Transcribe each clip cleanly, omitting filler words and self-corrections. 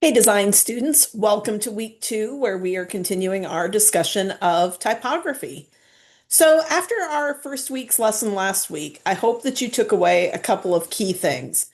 Hey, design students, welcome to week 2, where we are continuing our discussion of typography. So, after our first week's lesson last week, I hope that you took away a couple of key things.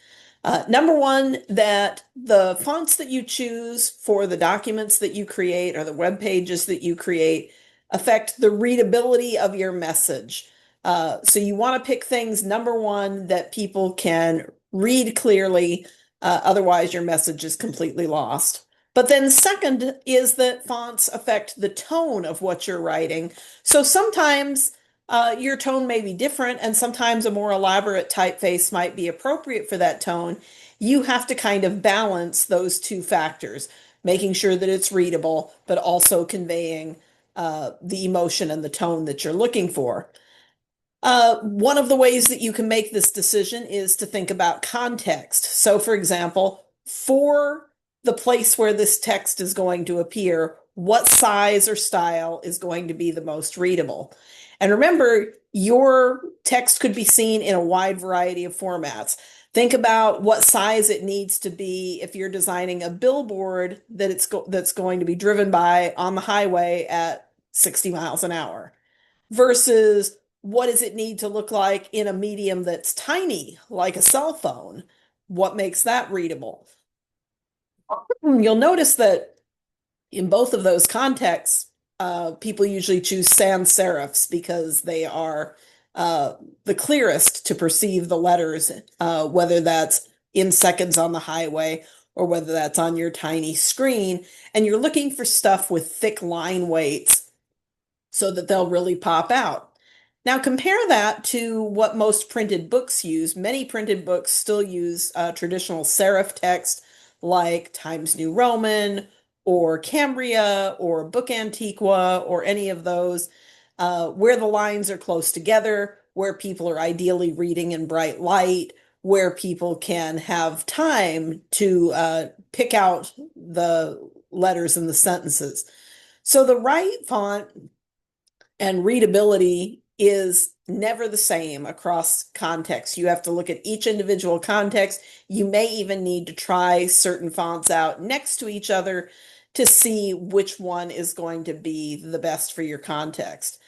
Number one, that the fonts that you choose for the documents that you create or the web pages that you create affect the readability of your message. So, you want to pick things, number one, that people can read clearly. Otherwise, your message is completely lost. But then, second, is that fonts affect the tone of what you're writing. So sometimes your tone may be different, and sometimes a more elaborate typeface might be appropriate for that tone. You have to kind of balance those two factors, making sure that it's readable, but also conveying the emotion and the tone that you're looking for. One of the ways that you can make this decision is to think about context. So, for example, for the place where this text is going to appear, what size or style is going to be the most readable? And remember, your text could be seen in a wide variety of formats. Think about what size it needs to be if you're designing a billboard that's going to be driven by on the highway at 60 miles an hour versus what does it need to look like in a medium that's tiny, like a cell phone? What makes that readable? You'll notice that in both of those contexts, people usually choose sans serifs because they are the clearest to perceive the letters, whether that's in seconds on the highway or whether that's on your tiny screen. And you're looking for stuff with thick line weights so that they'll really pop out. Now compare that to what most printed books use. Many printed books still use traditional serif text like Times New Roman or Cambria or Book Antiqua or any of those, where the lines are close together, where people are ideally reading in bright light, where people can have time to pick out the letters and the sentences. So the right font and readability is never the same across contexts. You have to look at each individual context. You may even need to try certain fonts out next to each other to see which one is going to be the best for your context.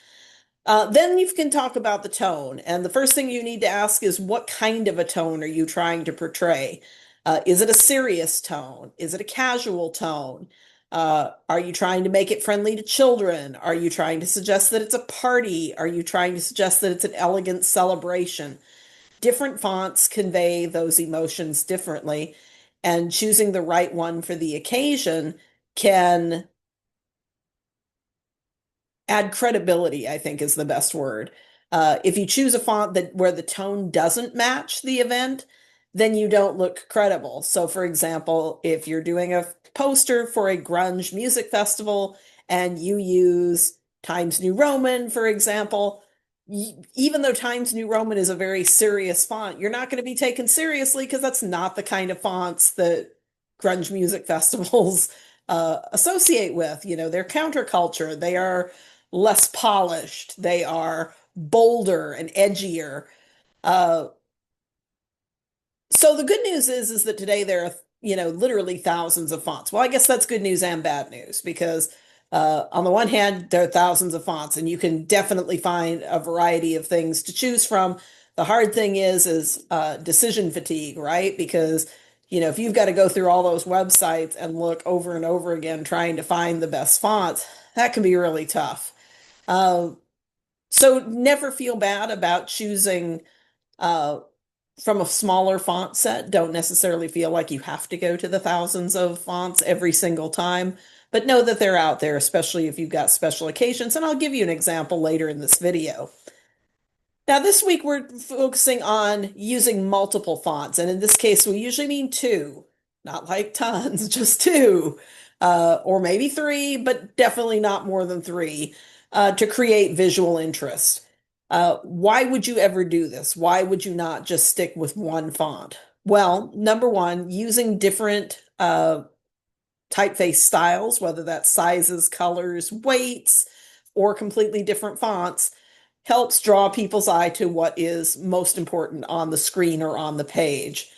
Then you can talk about the tone. And the first thing you need to ask is, what kind of a tone are you trying to portray? Is it a serious tone? Is it a casual tone? Are you trying to make it friendly to children? Are you trying to suggest that it's a party? Are you trying to suggest that it's an elegant celebration? Different fonts convey those emotions differently, and choosing the right one for the occasion can add credibility, I think is the best word. If you choose a font that where the tone doesn't match the event, then you don't look credible. So, for example, if you're doing a poster for a grunge music festival and you use Times New Roman, for example, even though Times New Roman is a very serious font, you're not going to be taken seriously because that's not the kind of fonts that grunge music festivals associate with. You know, they're counterculture. They are less polished. They are bolder and edgier. Uh, so the good news is that today there are, literally thousands of fonts. Well, I guess that's good news and bad news because on the one hand, there are thousands of fonts, and you can definitely find a variety of things to choose from. The hard thing is decision fatigue, right? Because if you've got to go through all those websites and look over and over again trying to find the best fonts, that can be really tough. Uh, so never feel bad about choosing uh, from a smaller font set. Don't necessarily feel like you have to go to the thousands of fonts every single time, but know that they're out there, especially if you've got special occasions. And I'll give you an example later in this video. Now, this week we're focusing on using multiple fonts. And in this case, we usually mean two, not like tons, just two, or maybe three, but definitely not more than three, to create visual interest. Why would you ever do this? Why would you not just stick with one font? Well, number one, using different typeface styles, whether that's sizes, colors, weights, or completely different fonts, helps draw people's eye to what is most important on the screen or on the page.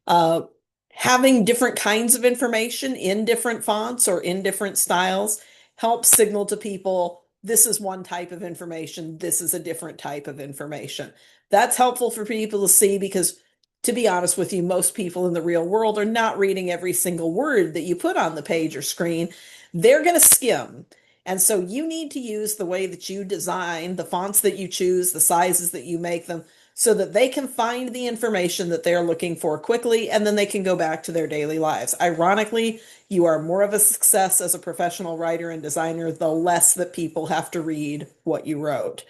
Uh, Having different kinds of information in different fonts or in different styles helps signal to people this is one type of information, this is a different type of information. That's helpful for people to see because, to be honest with you, most people in the real world are not reading every single word that you put on the page or screen. They're going to skim. And so you need to use the way that you design, the fonts that you choose, the sizes that you make them, so that they can find the information that they're looking for quickly and then they can go back to their daily lives. Ironically, you are more of a success as a professional writer and designer the less that people have to read what you wrote.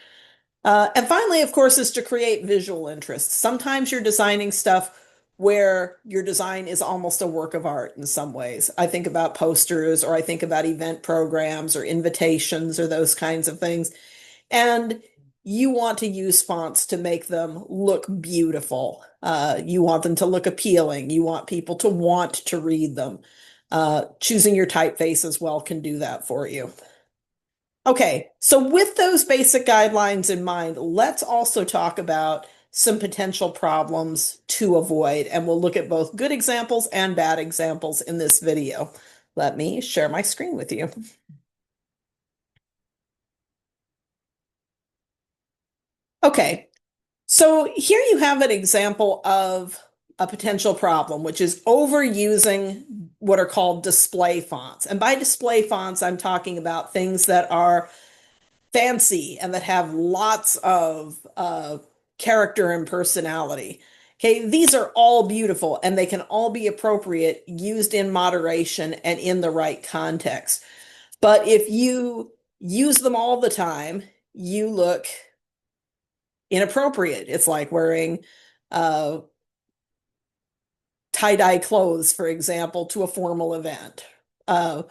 And finally, of course, is to create visual interest. Sometimes you're designing stuff where your design is almost a work of art in some ways. I think about posters, or I think about event programs or invitations or those kinds of things. And you want to use fonts to make them look beautiful. You want them to look appealing. You want people to want to read them. Choosing your typeface as well can do that for you. Okay, so with those basic guidelines in mind, let's also talk about some potential problems to avoid, and we'll look at both good examples and bad examples in this video. Let me share my screen with you. Okay, so here you have an example of a potential problem, which is overusing what are called display fonts. And by display fonts, I'm talking about things that are fancy and that have lots of character and personality. Okay, these are all beautiful and they can all be appropriate, used in moderation and in the right context. But if you use them all the time, you look inappropriate. It's like wearing uh, tie-dye clothes, for example, to a formal event. Uh,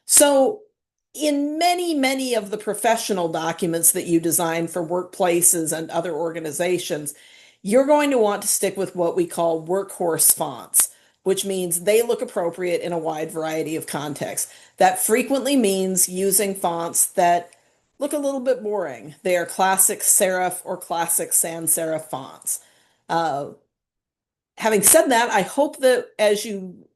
so in many, many of the professional documents that you design for workplaces and other organizations, you're going to want to stick with what we call workhorse fonts, which means they look appropriate in a wide variety of contexts. That frequently means using fonts that look a little bit boring. They are classic serif or classic sans serif fonts. Uh, Having said that, I hope that as you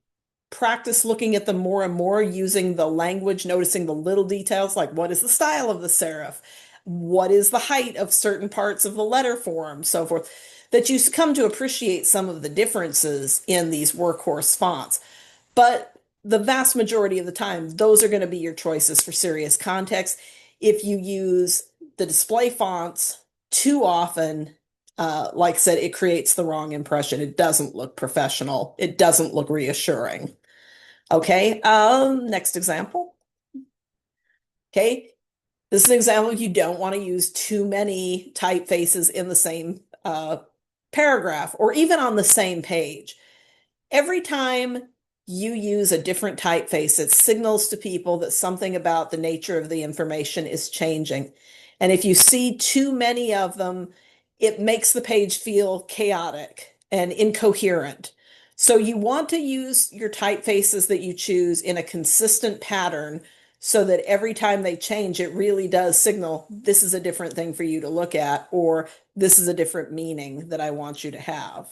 practice looking at them more and more, using the language, noticing the little details like what is the style of the serif, what is the height of certain parts of the letter form, so forth, that you come to appreciate some of the differences in these workhorse fonts. But the vast majority of the time, those are going to be your choices for serious context. If you use the display fonts too often, like I said, it creates the wrong impression. It doesn't look professional. It doesn't look reassuring. Okay, next example. Okay, this is an example you don't want to use too many typefaces in the same paragraph or even on the same page. Every time you use a different typeface, it signals to people that something about the nature of the information is changing. And if you see too many of them, it makes the page feel chaotic and incoherent. So you want to use your typefaces that you choose in a consistent pattern so that every time they change, it really does signal this is a different thing for you to look at, or this is a different meaning that I want you to have.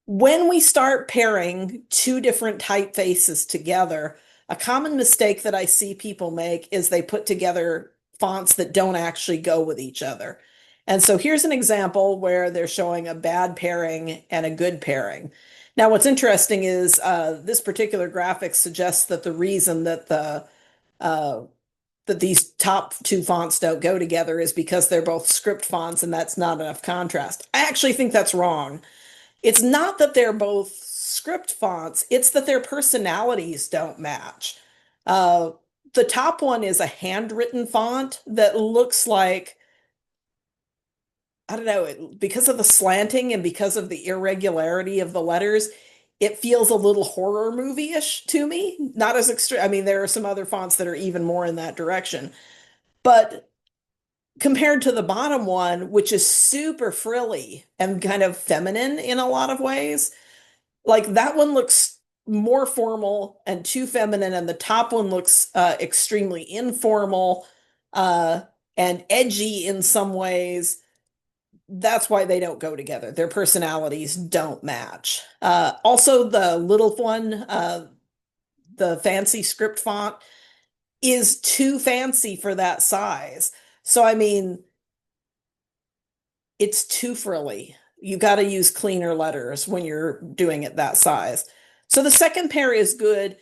When we start pairing two different typefaces together, a common mistake that I see people make is they put together fonts that don't actually go with each other. And so here's an example where they're showing a bad pairing and a good pairing. Now, what's interesting is this particular graphic suggests that the reason that uh, these top two fonts don't go together is because they're both script fonts and that's not enough contrast. I actually think that's wrong. It's not that they're both script fonts, it's that their personalities don't match. Uh, the top one is a handwritten font that looks like, I don't know, because of the slanting and because of the irregularity of the letters, it feels a little horror movie-ish to me. Not as extreme. I mean, there are some other fonts that are even more in that direction. But compared to the bottom one, which is super frilly and kind of feminine in a lot of ways, like that one looks more formal and too feminine, and the top one looks extremely informal uh, and edgy in some ways. that's why they don't go together. Their personalities don't match. Also, the little one, the fancy script font, is too fancy for that size. So, I mean, it's too frilly. You got to use cleaner letters when you're doing it that size. So the second pair is good.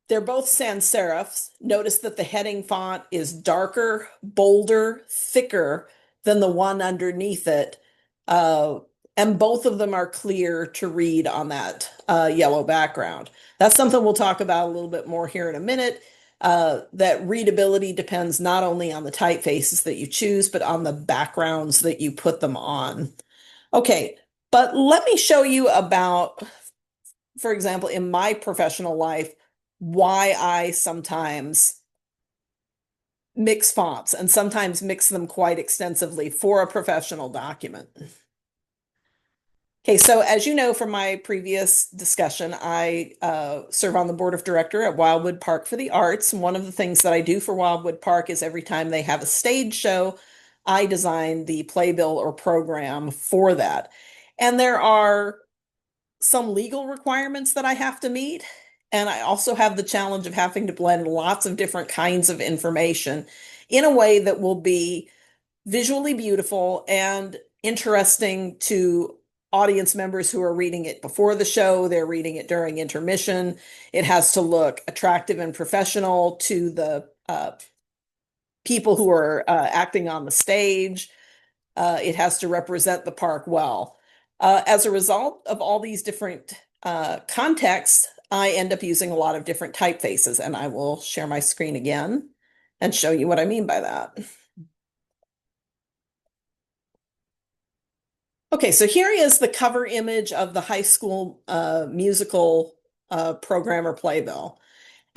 They're both sans serifs. Notice that the heading font is darker, bolder, thicker than the one underneath it. Uh, and both of them are clear to read on that yellow background. That's something we'll talk about a little bit more here in a minute. That readability depends not only on the typefaces that you choose, but on the backgrounds that you put them on. Okay, but let me show you about, for example, in my professional life, why I sometimes mix fonts and sometimes mix them quite extensively for a professional document. Okay, so as you know from my previous discussion, I serve on the board of director at Wildwood Park for the Arts. And one of the things that I do for Wildwood Park is every time they have a stage show, I design the playbill or program for that. And there are some legal requirements that I have to meet. And I also have the challenge of having to blend lots of different kinds of information in a way that will be visually beautiful and interesting to audience members who are reading it before the show, they're reading it during intermission. It has to look attractive and professional to the people who are acting on the stage. It has to represent the park well. As a result of all these different contexts, I end up using a lot of different typefaces, and I will share my screen again and show you what I mean by that. Okay, so here is the cover image of the high school musical program or playbill.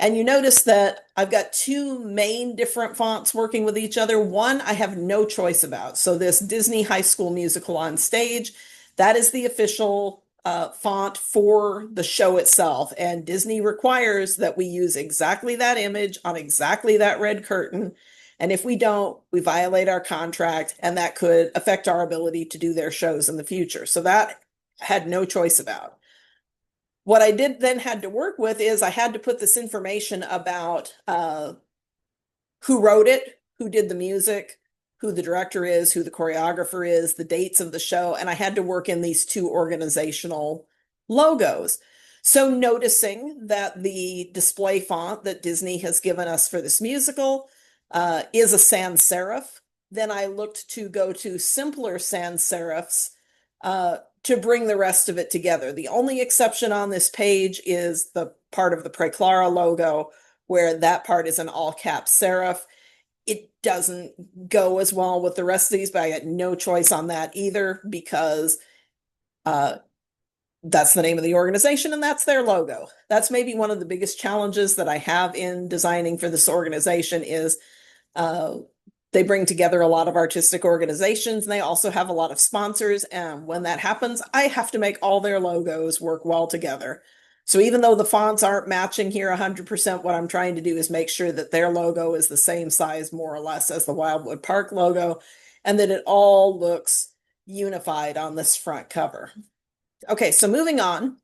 And you notice that I've got two main different fonts working with each other. One I have no choice about. So this Disney High School Musical on Stage, that is the official font for the show itself. And Disney requires that we use exactly that image on exactly that red curtain. And if we don't, we violate our contract, and that could affect our ability to do their shows in the future. So that had no choice about. What I did then had to work with is I had to put this information about who wrote it, who did the music, who the director is, who the choreographer is, the dates of the show, and I had to work in these two organizational logos. So noticing that the display font that Disney has given us for this musical is a sans serif, then I looked to go to simpler sans serifs to bring the rest of it together. The only exception on this page is the part of the Preclara logo where that part is an all caps serif. It doesn't go as well with the rest of these, but I got no choice on that either because that's the name of the organization and that's their logo. That's maybe one of the biggest challenges that I have in designing for this organization is uh, they bring together a lot of artistic organizations and they also have a lot of sponsors. And when that happens, I have to make all their logos work well together. So even though the fonts aren't matching here 100%, what I'm trying to do is make sure that their logo is the same size more or less as the Wildwood Park logo and that it all looks unified on this front cover. Okay, so moving on.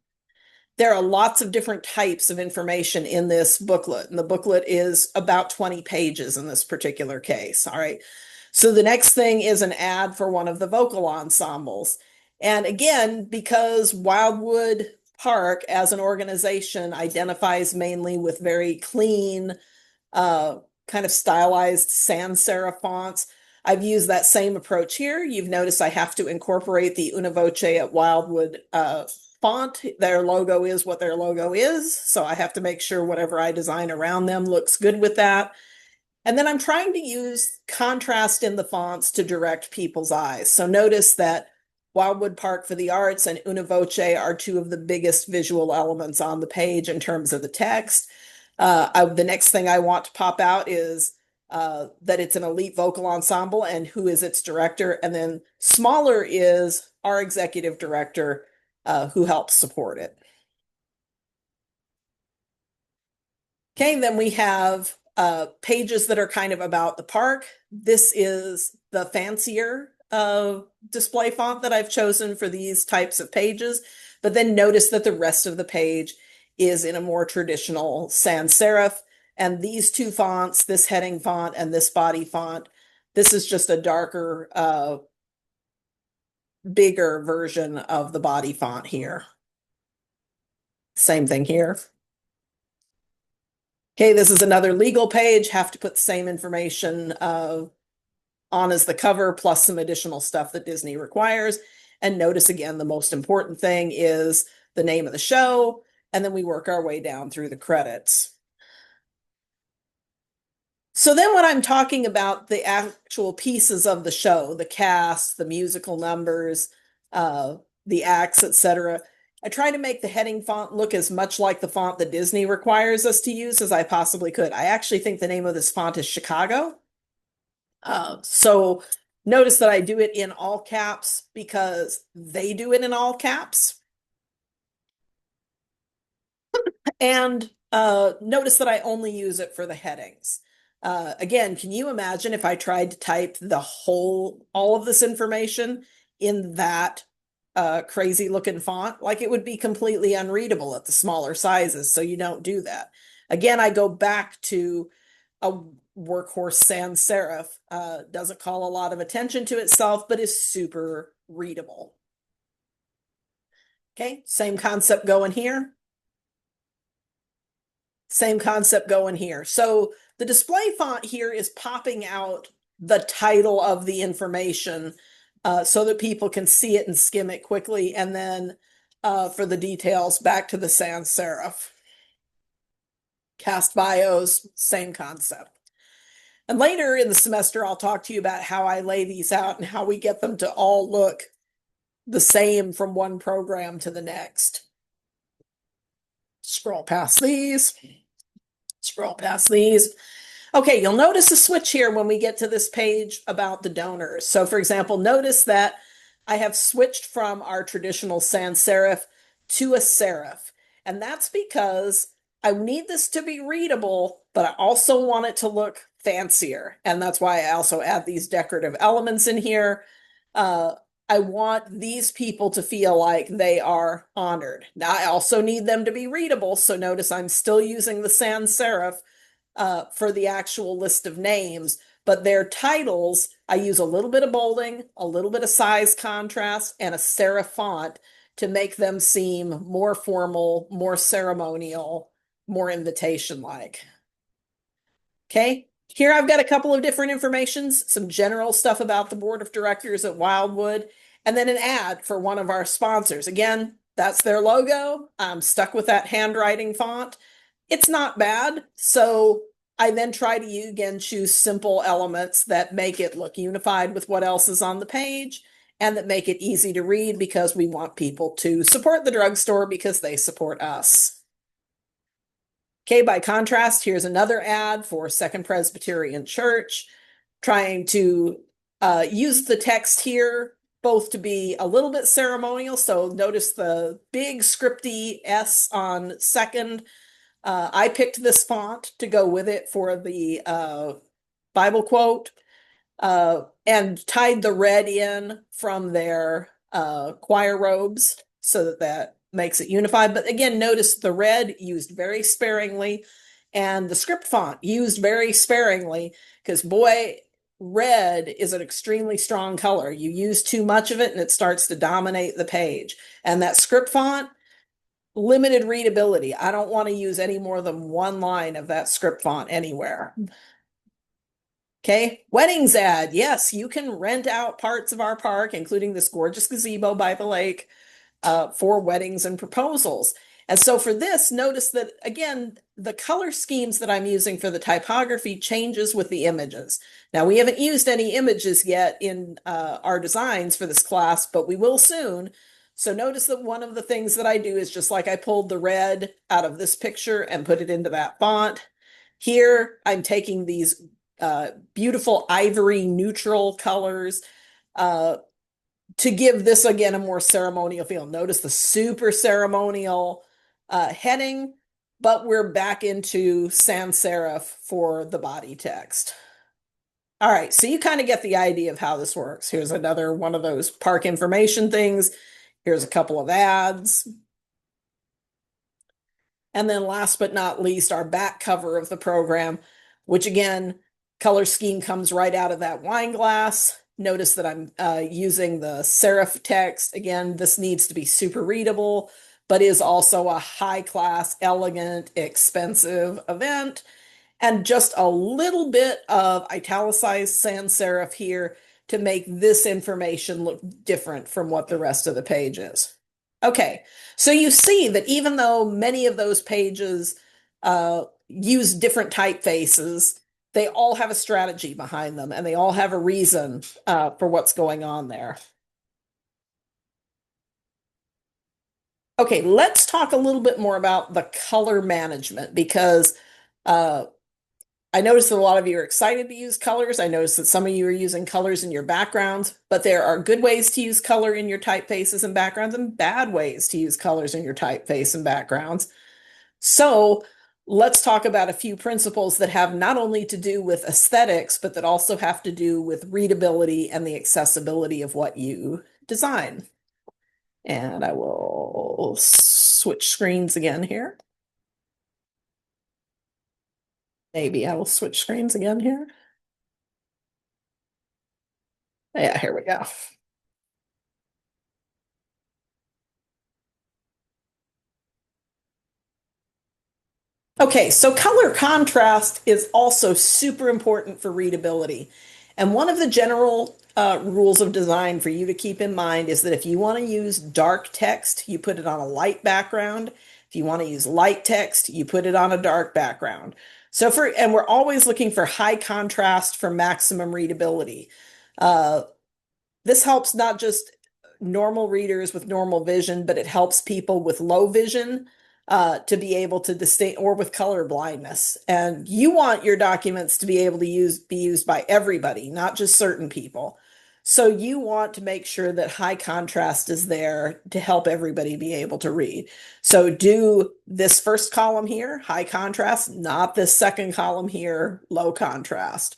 There are lots of different types of information in this booklet, and the booklet is about 20 pages in this particular case. All right. So the next thing is an ad for one of the vocal ensembles. And again, because Wildwood Park as an organization identifies mainly with very clean, kind of stylized sans serif fonts, I've used that same approach here. You've noticed I have to incorporate the Una Voce at Wildwood font. Their logo is what their logo is. So I have to make sure whatever I design around them looks good with that. And then I'm trying to use contrast in the fonts to direct people's eyes. So notice that Wildwood Park for the Arts and Una Voce are two of the biggest visual elements on the page in terms of the text. The next thing I want to pop out is that it's an elite vocal ensemble and who is its director. And then smaller is our executive director who helps support it. Okay, then we have pages that are kind of about the park. This is the fancier display font that I've chosen for these types of pages, but then notice that the rest of the page is in a more traditional sans serif. And these two fonts, this heading font and this body font, this is just a darker, bigger version of the body font here. Same thing here. Okay, this is another legal page. Have to put the same information on as the cover, plus some additional stuff that Disney requires. And notice again, the most important thing is the name of the show, and then we work our way down through the credits. So then when I'm talking about the actual pieces of the show, the cast, the musical numbers, the acts, etc., I try to make the heading font look as much like the font that Disney requires us to use as I possibly could. I actually think the name of this font is Chicago. So notice that I do it in all caps because they do it in all caps. And notice that I only use it for the headings. Again, can you imagine if I tried to type all of this information in that crazy looking font? Like it would be completely unreadable at the smaller sizes, so you don't do that. Again, I go back to a workhorse sans serif. Doesn't call a lot of attention to itself, but is super readable. Okay, same concept going here. Same concept going here. So the display font here is popping out the title of the information so that people can see it and skim it quickly. And then for the details, back to the sans serif. Cast bios, same concept. And later in the semester, I'll talk to you about how I lay these out and how we get them to all look the same from one program to the next. Scroll past these. Scroll past these. Okay, you'll notice a switch here when we get to this page about the donors. So for example, notice that I have switched from our traditional sans serif to a serif. And that's because I need this to be readable, but I also want it to look fancier. And that's why I also add these decorative elements in here. I want these people to feel like they are honored. Now, I also need them to be readable. So notice I'm still using the sans serif for the actual list of names, but their titles, I use a little bit of bolding, a little bit of size contrast, and a serif font to make them seem more formal, more ceremonial, more invitation-like. Okay, here I've got a couple of different informations, some general stuff about the board of directors at Wildwood, and then an ad for one of our sponsors. Again, that's their logo. I'm stuck with that handwriting font. It's not bad. So I then try to, again, choose simple elements that make it look unified with what else is on the page and that make it easy to read because we want people to support the drugstore because they support us. Okay, by contrast, here's another ad for Second Presbyterian Church, trying to use the text here both to be a little bit ceremonial. So notice the big scripty S on second. I picked this font to go with it for the Bible quote and tied the red in from their choir robes so that that makes it unified. But again, notice the red used very sparingly and the script font used very sparingly because boy, red is an extremely strong color. You use too much of it and it starts to dominate the page. And that script font, limited readability. I don't want to use any more than one line of that script font anywhere. Okay, weddings ad. Yes, you can rent out parts of our park, including this gorgeous gazebo by the lake, for weddings and proposals. And so for this, notice that, again, the color schemes that I'm using for the typography changes with the images. Now, we haven't used any images yet in our designs for this class, but we will soon. So notice that one of the things that I do is just like I pulled the red out of this picture and put it into that font. Here, I'm taking these beautiful ivory neutral colors to give this, again, a more ceremonial feel. Notice the super ceremonial heading, but we're back into sans serif for the body text. All right, so you kind of get the idea of how this works. Here's another one of those park information things. Here's a couple of ads. And then last but not least, our back cover of the program, which again, color scheme comes right out of that wine glass. Notice that I'm using the serif text. Again, this needs to be super readable, but is also a high class, elegant, expensive event. And just a little bit of italicized sans serif here to make this information look different from what the rest of the page is. Okay, so you see that even though many of those pages use different typefaces, they all have a strategy behind them and they all have a reason for what's going on there. Okay, let's talk a little bit more about the color management because uh, I noticed that a lot of you are excited to use colors. I noticed that some of you are using colors in your backgrounds, but there are good ways to use color in your typefaces and backgrounds and bad ways to use colors in your typeface and backgrounds. So let's talk about a few principles that have not only to do with aesthetics, but that also have to do with readability and the accessibility of what you design. And I will switch screens again here. Maybe I will switch screens again here. Yeah, here we go. Okay, so color contrast is also super important for readability. And one of the general rules of design for you to keep in mind is that if you want to use dark text, you put it on a light background. If you want to use light text, you put it on a dark background. And we're always looking for high contrast for maximum readability. Uh, this helps not just normal readers with normal vision, but it helps people with low vision to be able to distinguish, or with color blindness. And you want your documents to be able to be used by everybody, not just certain people. So you want to make sure that high contrast is there to help everybody be able to read. So do this first column here, high contrast, not this second column here, low contrast.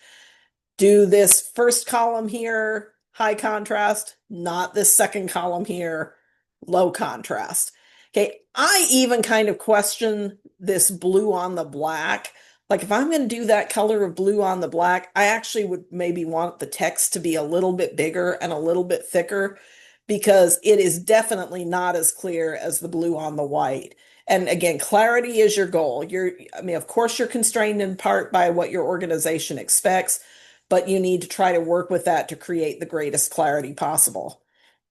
Do this first column here, high contrast, not this second column here, low contrast. Okay, I even kind of question this blue on the black. Like if I'm going to do that color of blue on the black, I actually would maybe want the text to be a little bit bigger and a little bit thicker because it is definitely not as clear as the blue on the white. And again, clarity is your goal. I mean, of course, you're constrained in part by what your organization expects, but you need to try to work with that to create the greatest clarity possible.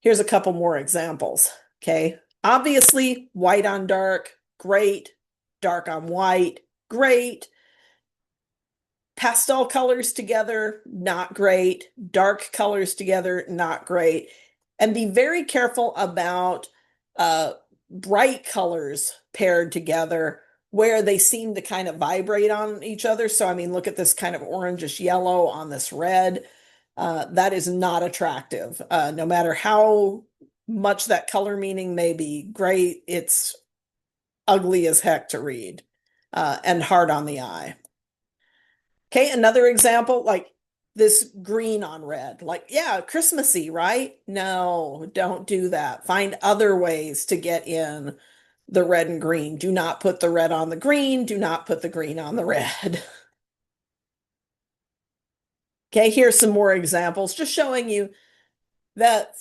Here's a couple more examples. Okay. Obviously, white on dark, great. Dark on white, great. Pastel colors together, not great. Dark colors together, not great. And be very careful about bright colors paired together where they seem to kind of vibrate on each other. So, I mean, look at this kind of orangish yellow on this red. That is not attractive. No matter how much that color meaning may be great, it's ugly as heck to read and hard on the eye. Okay, another example, like this green on red. Like, yeah, Christmassy, right? No, don't do that. Find other ways to get in the red and green. Do not put the red on the green. Do not put the green on the red. Okay, here's some more examples, just showing you that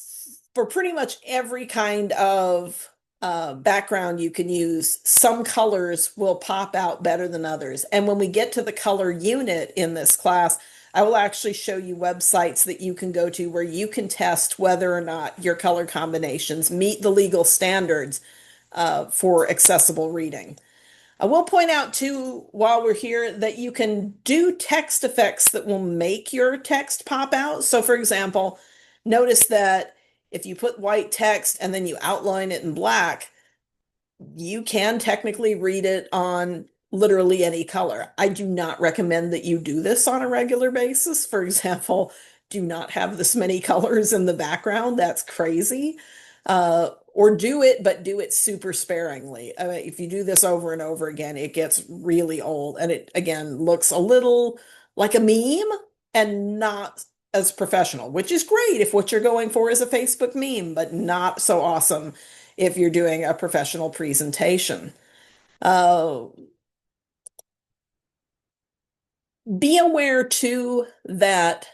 for pretty much every kind of background you can use, some colors will pop out better than others. And when we get to the color unit in this class, I will actually show you websites that you can go to where you can test whether or not your color combinations meet the legal standards for accessible reading. I will point out too, while we're here, that you can do text effects that will make your text pop out. So for example, notice that if you put white text and then you outline it in black, you can technically read it on literally any color. I do not recommend that you do this on a regular basis. For example, do not have this many colors in the background. That's crazy. Or do it, but do it super sparingly. I mean, if you do this over and over again, it gets really old and it again looks a little like a meme. and not as professional, which is great if what you're going for is a Facebook meme, but not so awesome if you're doing a professional presentation. Uh, be aware too that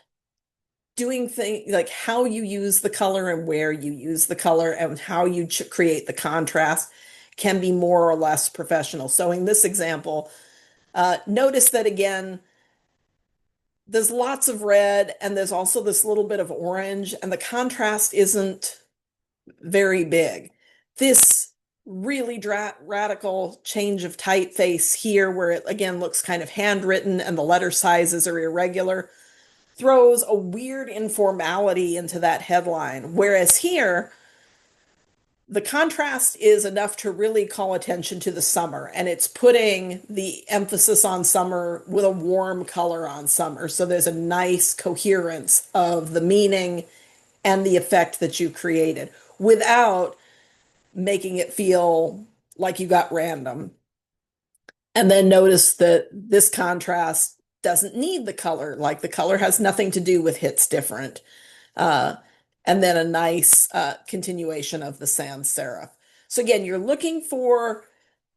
doing things like how you use the color and where you use the color and how you create the contrast can be more or less professional. So in this example, notice that again, there's lots of red and there's also this little bit of orange, and the contrast isn't very big. This really radical change of typeface here, where it again looks kind of handwritten and the letter sizes are irregular, throws a weird informality into that headline. Whereas here, the contrast is enough to really call attention to the summer, and it's putting the emphasis on summer with a warm color on summer. So there's a nice coherence of the meaning and the effect that you created without making it feel like you got random. And then notice that this contrast doesn't need the color, like the color has nothing to do with hits different. Uh, and then a nice continuation of the sans serif. So again, you're looking for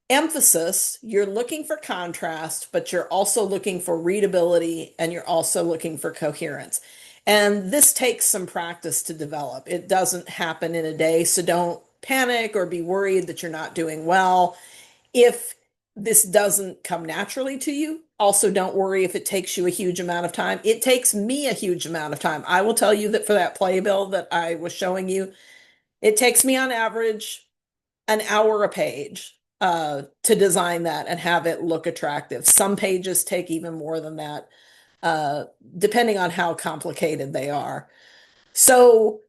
emphasis, you're looking for contrast, but you're also looking for readability and you're also looking for coherence. And this takes some practice to develop. It doesn't happen in a day, so don't panic or be worried that you're not doing well. If this doesn't come naturally to you, also don't worry if it takes you a huge amount of time. It takes me a huge amount of time. I will tell you that for that playbill that I was showing you, it takes me on average an hour a page to design that and have it look attractive. Some pages take even more than that, uh, depending on how complicated they are. So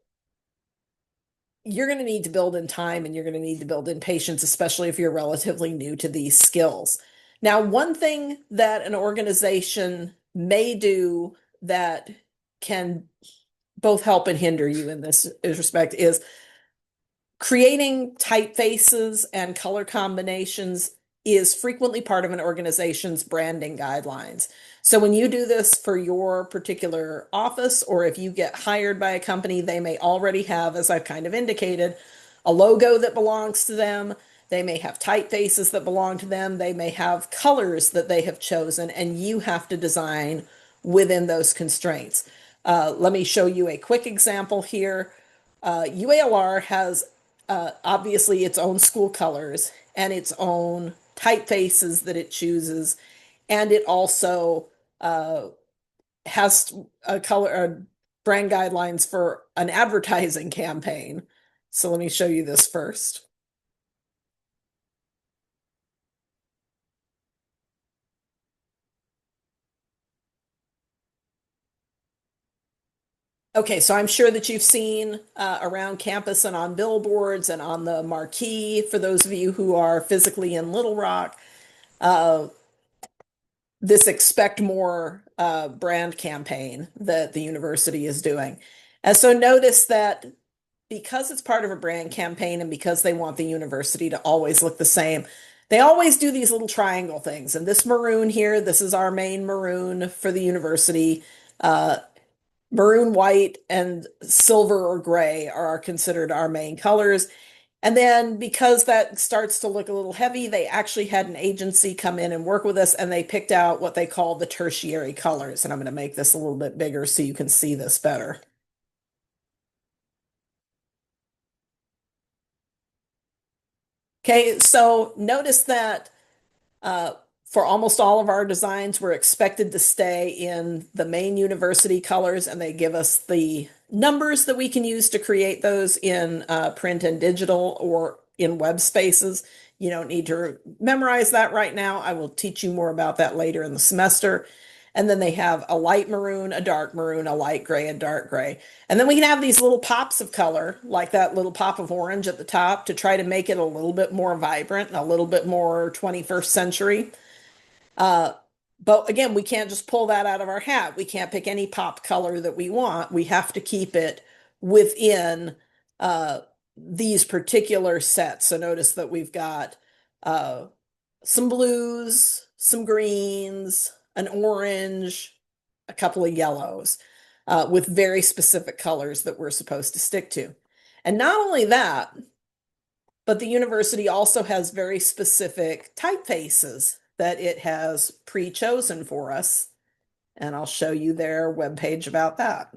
you're going to need to build in time and you're going to need to build in patience, especially if you're relatively new to these skills. Now, one thing that an organization may do that can both help and hinder you in this respect is creating typefaces and color combinations is frequently part of an organization's branding guidelines. So when you do this for your particular office, or if you get hired by a company, they may already have, as I've kind of indicated, a logo that belongs to them. They may have typefaces that belong to them. They may have colors that they have chosen, and you have to design within those constraints. Let me show you a quick example here. UALR has obviously its own school colors and its own typefaces that it chooses, and it also has a color brand guidelines for an advertising campaign. So let me show you this first. Okay, so I'm sure that you've seen around campus and on billboards and on the marquee, for those of you who are physically in Little Rock, uh, this Expect More brand campaign that the university is doing. And so notice that because it's part of a brand campaign and because they want the university to always look the same, they always do these little triangle things. And this maroon here, this is our main maroon for the university. Uh, Maroon, white, and silver or gray are considered our main colors. And then because that starts to look a little heavy, they actually had an agency come in and work with us, and they picked out what they call the tertiary colors. And I'm going to make this a little bit bigger so you can see this better. Okay, so notice that uh, for almost all of our designs, we're expected to stay in the main university colors, and they give us the numbers that we can use to create those in print and digital or in web spaces. You don't need to memorize that right now. I will teach you more about that later in the semester. And then they have a light maroon, a dark maroon, a light gray, a dark gray. And then we can have these little pops of color, like that little pop of orange at the top, to try to make it a little bit more vibrant and a little bit more 21st century. Uh, but again, we can't just pull that out of our hat. We can't pick any pop color that we want. We have to keep it within uh, these particular sets. So notice that we've got uh, some blues, some greens, an orange, a couple of yellows, with very specific colors that we're supposed to stick to. And not only that, but the university also has very specific typefaces that it has pre-chosen for us. And I'll show you their webpage about that.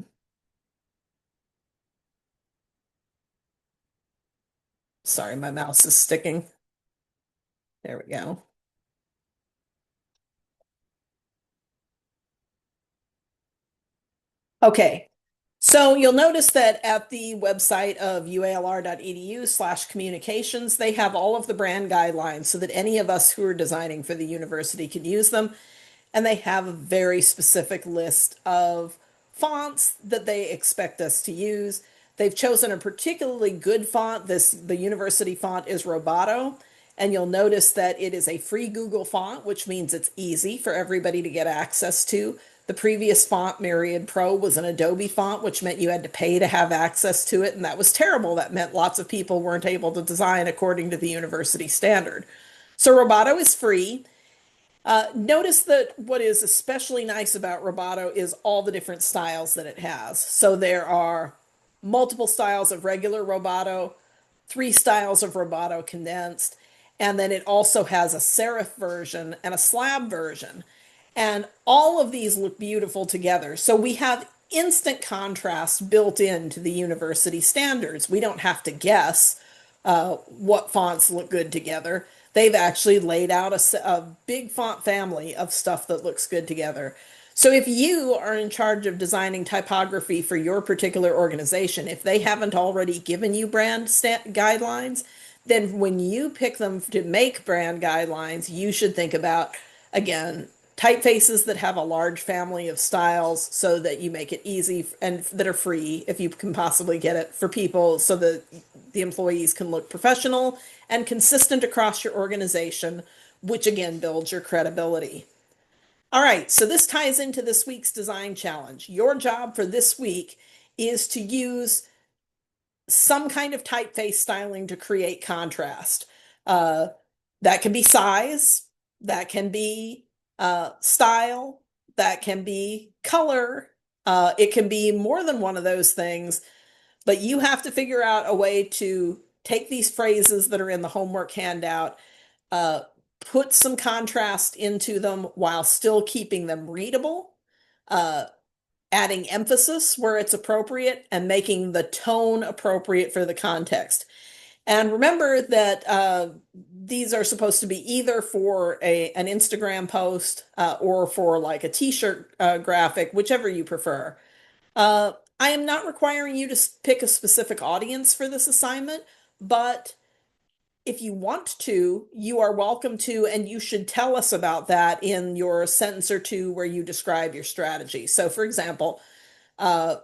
Sorry, my mouse is sticking. There we go. Okay, so you'll notice that at the website of ualr.edu/communications, they have all of the brand guidelines so that any of us who are designing for the university can use them. And they have a very specific list of fonts that they expect us to use. They've chosen a particularly good font. The university font is Roboto, and you'll notice that it is a free Google font, which means it's easy for everybody to get access to. The previous font, Myriad Pro, was an Adobe font, which meant you had to pay to have access to it, and that was terrible. That meant lots of people weren't able to design according to the university standard. So Roboto is free. Notice that what is especially nice about Roboto is all the different styles that it has. So there are multiple styles of regular Roboto, three styles of Roboto condensed, and then it also has a serif version and a slab version. And all of these look beautiful together. So we have instant contrast built into the university standards. We don't have to guess what fonts look good together. They've actually laid out a big font family of stuff that looks good together. So if you are in charge of designing typography for your particular organization, if they haven't already given you brand guidelines, then when you pick them to make brand guidelines, you should think about, again, typefaces that have a large family of styles so that you make it easy and that are free if you can possibly get it for people so that the employees can look professional and consistent across your organization, which again builds your credibility. All right, so this ties into this week's design challenge. Your job for this week is to use some kind of typeface styling to create contrast. Uh, that can be size, that can be style, that can be color. It can be more than one of those things, but you have to figure out a way to take these phrases that are in the homework handout, uh, put some contrast into them while still keeping them readable, uh, adding emphasis where it's appropriate, and making the tone appropriate for the context. And remember that these are supposed to be either for an Instagram post or for like a t-shirt graphic, whichever you prefer. I am not requiring you to pick a specific audience for this assignment, but if you want to, you are welcome to, and you should tell us about that in your sentence or two where you describe your strategy. So, for example, uh,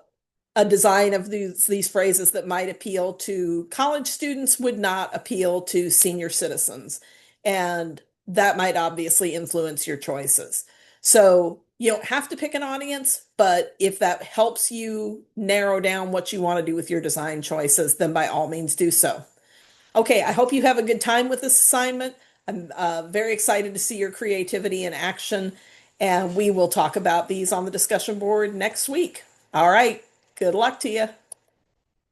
a design of these phrases that might appeal to college students would not appeal to senior citizens. And that might obviously influence your choices. So you don't have to pick an audience, but if that helps you narrow down what you want to do with your design choices, then by all means do so. Okay, I hope you have a good time with this assignment. I'm very excited to see your creativity in action, and we will talk about these on the discussion board next week. All right, good luck to you.